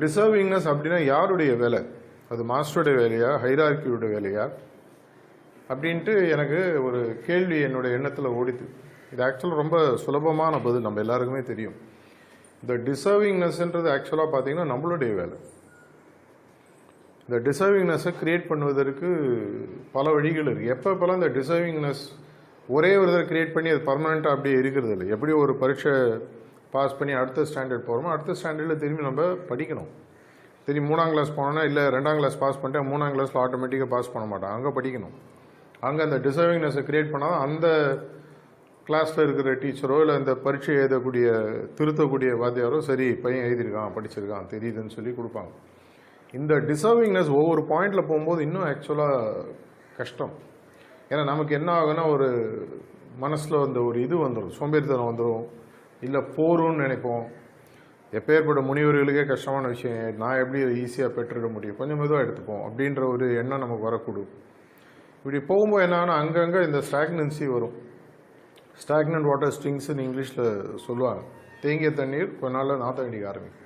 Deservingness அப்படின்னா யாருடைய வேலை? அது மாஸ்டருடைய வேலையா, ஹைரார்கியோட வேலையா அப்படின்ட்டு எனக்கு ஒரு கேள்வி என்னுடைய எண்ணத்தில் ஓடிது. இது ஆக்சுவலாக ரொம்ப சுலபமான பதில், நம்ம எல்லாருக்குமே தெரியும். இந்த டிசர்விங்னஸ்ன்றது ஆக்சுவலாக பார்த்தீங்கன்னா நம்மளுடைய வேலை. இந்த டிசர்விங்னஸை கிரியேட் பண்ணுவதற்கு பல வழிகள் இருக்குது. எப்போப்பெல்லாம் இந்த டிசர்விங்னஸ் ஒரே ஒரு இதை கிரியேட் பண்ணி அது பர்மனெண்ட்டாக அப்படியே இருக்கிறது இல்லை. எப்படி ஒரு பரீட்சை பாஸ் பண்ணி அடுத்த ஸ்டாண்டர்ட் போகிறோமோ, அடுத்த ஸ்டாண்டர்டில் திரும்பி நம்ம படிக்கணும். திரும்பி 3ஆம் கிளாஸ் போனோன்னா, இல்லை 2ஆம் கிளாஸ் பாஸ் பண்ணிட்டு 3ஆம் கிளாஸில் ஆட்டோமேட்டிக்காக பாஸ் பண்ண மாட்டோம். அங்கே படிக்கணும். அங்கே அந்த டிசர்விங்னஸை கிரியேட் பண்ணால் அந்த கிளாஸில் இருக்கிற டீச்சரோ இல்லை இந்த பரீட்சை எழுதக்கூடிய திருத்தக்கூடிய வாத்தியாரோ சரி பையன் எழுதியிருக்கான், படிச்சிருக்கான், தெரியுதுன்னு சொல்லி கொடுப்பாங்க. இந்த டிசர்விங்னஸ் ஒவ்வொரு பாயிண்டில் போகும்போது இன்னும் ஆக்சுவலாக கஷ்டம். ஏன்னா நமக்கு என்ன ஆகுன்னா, ஒரு மனசில் வந்து ஒரு இது வந்துடும், சோம்பேறித்தனம் வந்துடும், இல்லை போரும்னு நினைப்போம். எப்பேற்பட்ட முனிவர்களுக்கே கஷ்டமான விஷயம், நான் எப்படி ஈஸியாக பெற்றுட முடியும், கொஞ்சம் மெதுவாக எடுத்துப்போம் அப்படின்ற ஒரு எண்ணம் நமக்கு வரக்கூடும். இப்படி போகும்போது என்ன ஆகுனா, அங்கங்கே இந்த ஸ்டாக்னன்சி வரும். ஸ்டாக்னன்ட் வாட்டர் ஸ்ட்ரிங்ஸ்ன்னு இங்கிலீஷில் சொல்லுவாங்க. தேங்கிய தண்ணீர் கொஞ்ச நாளில் நாற்றம் அடிக்க ஆரம்பிக்கும்.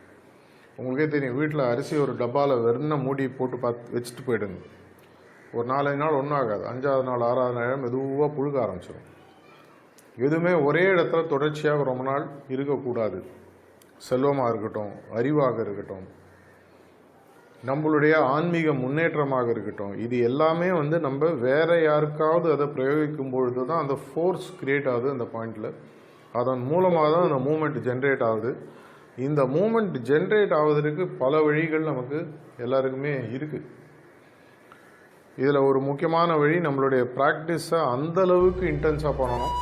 உங்களுக்கே தெரியும், வீட்டில் அரிசி ஒரு டப்பாவில் வெறும் மூடி போட்டு வச்சுட்டு போயிடுங்க. ஒரு 4-5 நாள் ஒன்றும் ஆகாது. 5ஆவது நாள் 6ஆவது நாள் மெதுவாக புழுக ஆரம்பிச்சிடும். எதுவுமே ஒரே இடத்துல தொடர்ச்சியாக ரொம்ப நாள் இருக்கக்கூடாது. செல்வமாக இருக்கட்டும், அறிவாக இருக்கட்டும், நம்மளுடைய ஆன்மீக முன்னேற்றமாக இருக்கட்டும், இது எல்லாமே வந்து நம்ம வேற யாருக்காவது அதை பிரயோகிக்கும் பொழுது தான் அந்த ஃபோர்ஸ் கிரியேட் ஆகுது அந்த பாயிண்டில். அதன் மூலமாக தான் அந்த மூமெண்ட் ஜென்ரேட் ஆகுது. இந்த மூமெண்ட் ஜென்ரேட் ஆவதற்கு பல வழிகள் நமக்கு எல்லாருக்குமே இருக்குது. இதில் ஒரு முக்கியமான வழி, நம்மளுடைய ப்ராக்டிஸை அந்தளவுக்கு இன்டென்ஸாக பண்ணணும்.